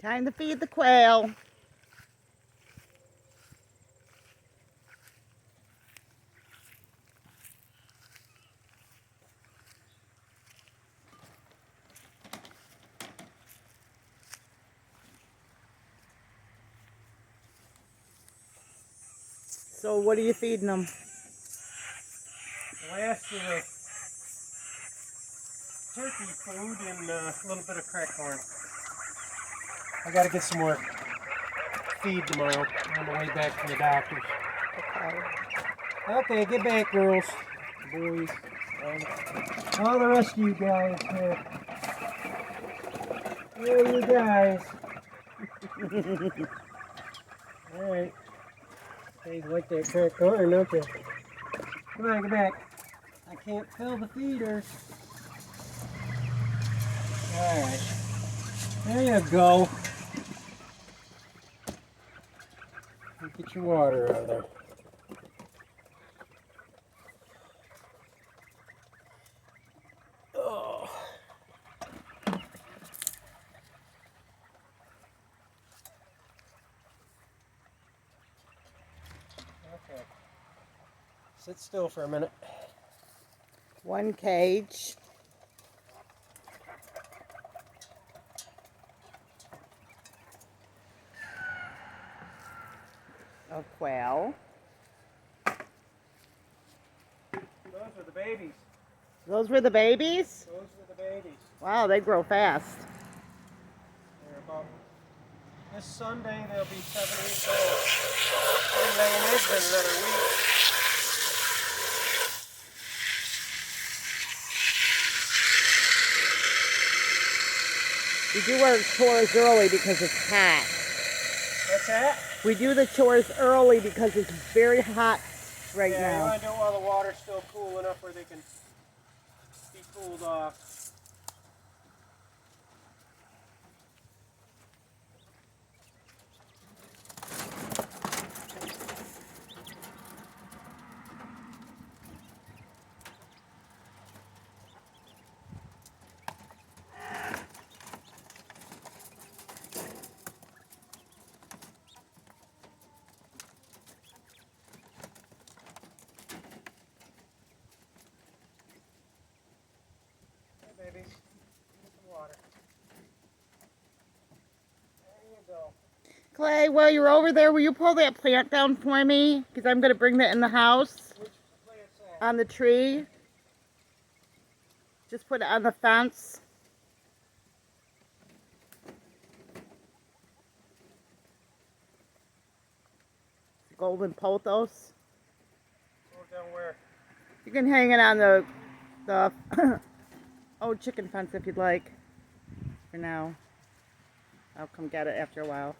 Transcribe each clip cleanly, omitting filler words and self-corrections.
Time to feed the quail. So what are you feeding them? Last of the turkey food and a little bit of crack corn. I gotta get some more feed tomorrow on the way back from the doctor's. Okay, get back, girls, boys, all the rest of you guys. There you guys. All right. You guys like that crack corn, don't you? Come on, get back. I can't fill the feeder. Alright. There you go. Get your water out of there. Oh. Okay. Sit still for a minute. One cage. Of quail. Those are the babies. Those were the babies? Those are the babies. Wow, they grow fast. They're about, this Sunday they'll be 7 weeks old. They're laying eggs in another week. We do our chores early because it's hot. What's that? We do the chores early because it's very hot right now. Yeah, you want to do it while the water's still cool enough where they can be cooled off. Babies, get some water. There you go. Clay, while you're over there, will you pull that plant down for me? Because I'm going to bring that in the house. Which plant's that? On the tree. Just put it on the fence. Golden pothos. Go down where? You can hang it on the old chicken fence if you'd like. For now. I'll come get it after a while.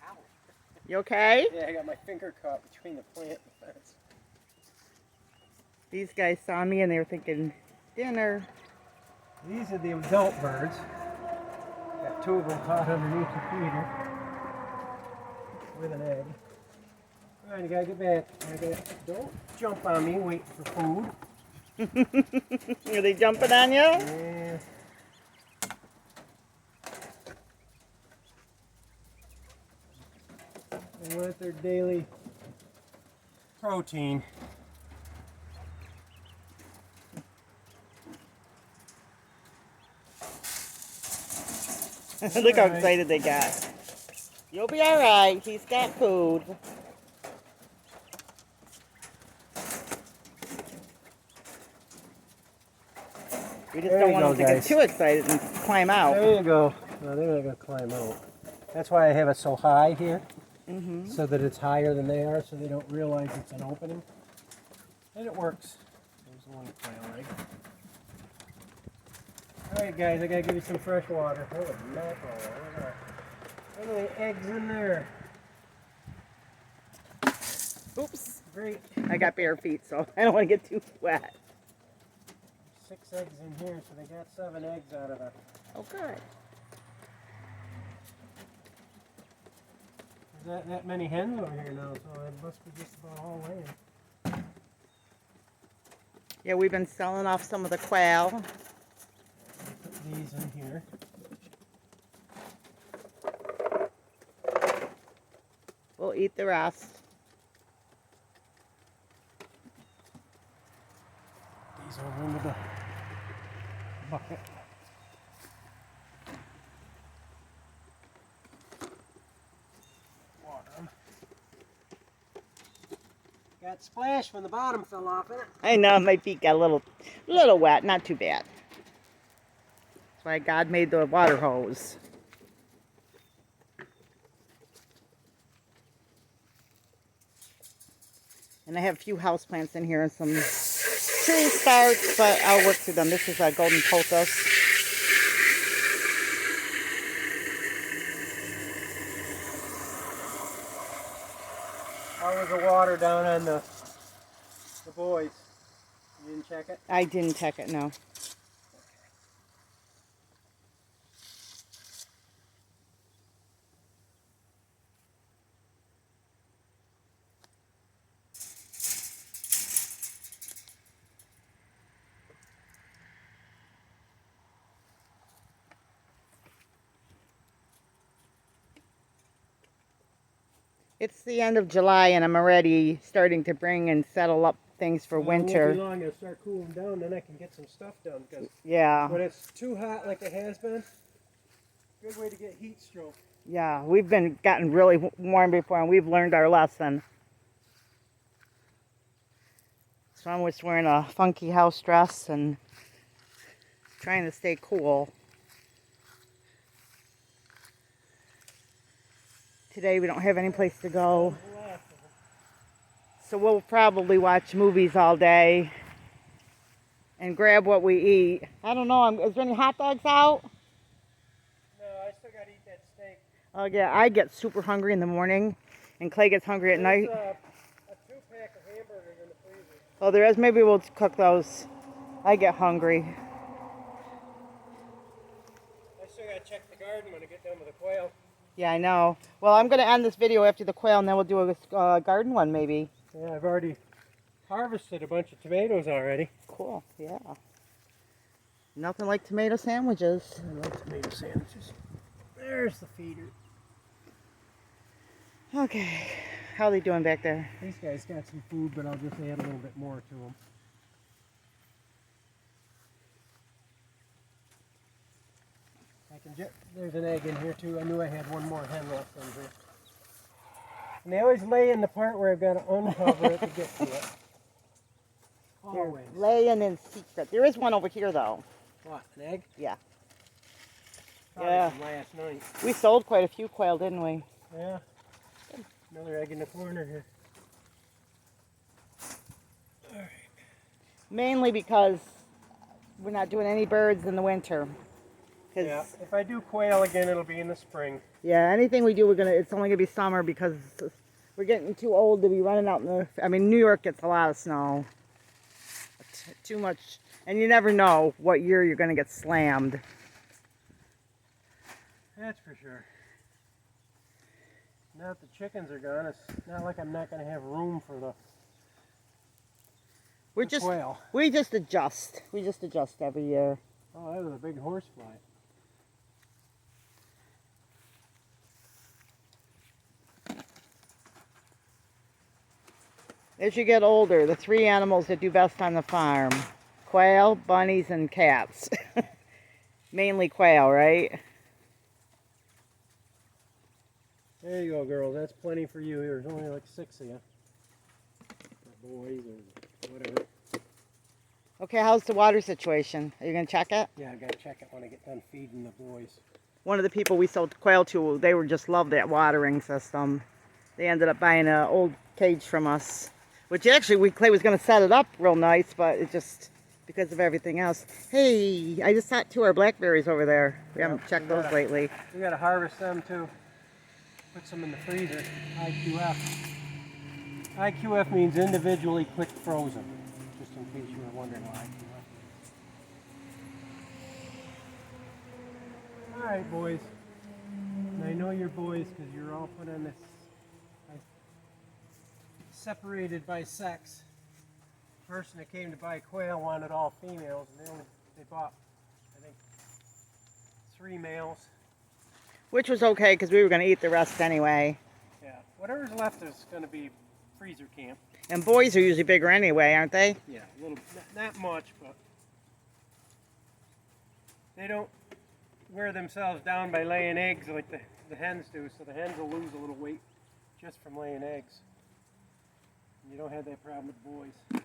Ow. You okay? Yeah, I got my finger caught between the plant and the fence. These guys saw me and they were thinking dinner. These are the adult birds. Got 2 of them caught underneath the feeder with an egg. All right, you gotta get back. Don't jump on me waiting for food. Are they jumping on you? Yeah. They want their daily protein. Look how excited they got. You'll be all right. He's got food. We just don't want them to get too excited and climb out. There you go. No, they're not going to climb out. That's why I have it so high here, so that it's higher than they are, so they don't realize it's an opening. And it works. There's one quail egg. All right, guys, I got to give you some fresh water. Holy mackerel, look at that. Look at the eggs in there. Oops. Great. I got bare feet, so I don't want to get too wet. 6 eggs in here, so they got 7 eggs out of it. Oh, good. There's that many hens over here now, so it must be just about all laying. Yeah, we've been selling off some of the quail. Put these in here. we'll eat the rest. These over into the bucket. Water 'em. Got splashed when the bottom fell off in it. I know my feet got a little wet, not too bad. That's why God made the water hose. And I have a few houseplants in here and some tree starts, but I'll work through them. This is a golden pothos. How was the water down on the boys? You didn't check it? I didn't check it, no. It's the end of July and I'm already starting to bring and settle up things for winter. It won't be long, it'll start cooling down, then I can get some stuff done. Because yeah. when it's too hot like it has been, good way to get heat stroke. Yeah, we've been gotten really warm before and we've learned our lesson. So I'm just wearing a funky house dress and trying to stay cool. Today we don't have any place to go. So we'll probably watch movies all day and grab what we eat. I don't know, is there any hot dogs out? No, I still gotta eat that steak. Oh yeah, I get super hungry in the morning and Clay gets hungry at night. There's a 2-pack of hamburgers in the freezer. Oh, there is? Maybe we'll cook those. I get hungry. I still gotta check the garden when I get done with the quail. Yeah, I know. Well, I'm going to end this video after the quail and then we'll do a garden one maybe. Yeah, I've already harvested a bunch of tomatoes already. Cool, yeah. Nothing like tomato sandwiches. I love tomato sandwiches. There's the feeder. Okay, how are they doing back there? These guys got some food, but I'll just add a little bit more to them. There's an egg in here too. I knew I had one more hen left in here. And they always lay in the part where I've got to uncover it to get to it. Always. They're laying in secret. There is one over here though. What, an egg? Yeah. Probably Yeah. from last night. We sold quite a few quail, didn't we? Yeah. Another egg in the corner here. Alright. Mainly because we're not doing any birds in the winter. Yeah, if I do quail again, it'll be in the spring. Yeah, anything we do, it's only gonna be summer because we're getting too old to be running out in the. I mean, New York gets a lot of snow. Too much, and you never know what year you're gonna get slammed. That's for sure. Now that the chickens are gone, it's not like I'm not gonna have room for the. Quail. We just adjust. We just adjust every year. Oh, that was a big horsefly. As you get older, the 3 animals that do best on the farm: quail, bunnies, and cats. Mainly quail, right? There you go, girls. That's plenty for you. There's only like 6 of you. Or boys or whatever. Okay, how's the water situation? Are you going to check it? Yeah, I gotta check it when I get done feeding the boys. One of the people we sold quail to, they were just loved that watering system. They ended up buying an old cage from us, which actually Clay was going to set it up real nice, but it just, because of everything else. Hey, I just saw 2 of our blackberries over there. We haven't checked those lately. We gotta harvest them too. Put some in the freezer. IQF. IQF means individually quick frozen. Just in case you were wondering why IQF. Alright, boys. And I know you're boys because you're all put on this. Separated by sex. The person that came to buy quail wanted all females, and they bought, I think, 3 males. Which was okay because we were going to eat the rest anyway. Yeah. whatever's left is going to be freezer camp. And boys are usually bigger anyway, aren't they? Yeah, a little, not much, but they don't wear themselves down by laying eggs like the hens do, so the hens will lose a little weight just from laying eggs. And you don't have that problem with boys.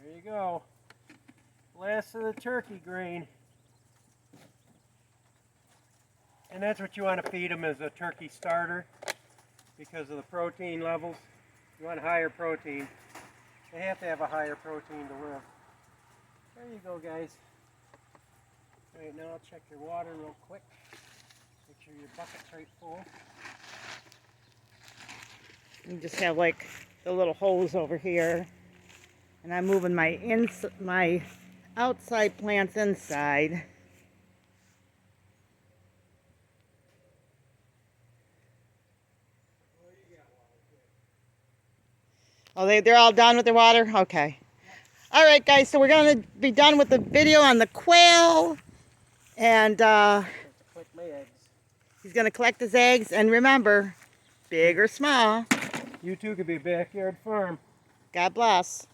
There you go. Last of the turkey grain. And that's what you want to feed them as a turkey starter because of the protein levels. You want higher protein. They have to have a higher protein to live. There you go, guys. Alright, now I'll check your water real quick. Make sure your bucket's right full. You just have like the little hose over here. And I'm moving my outside plants inside. Oh, they're all done with their water? Okay. All right, guys, so we're going to be done with the video on the quail. And he's going to collect his eggs. And remember, big or small. You too could be a backyard farm. God bless.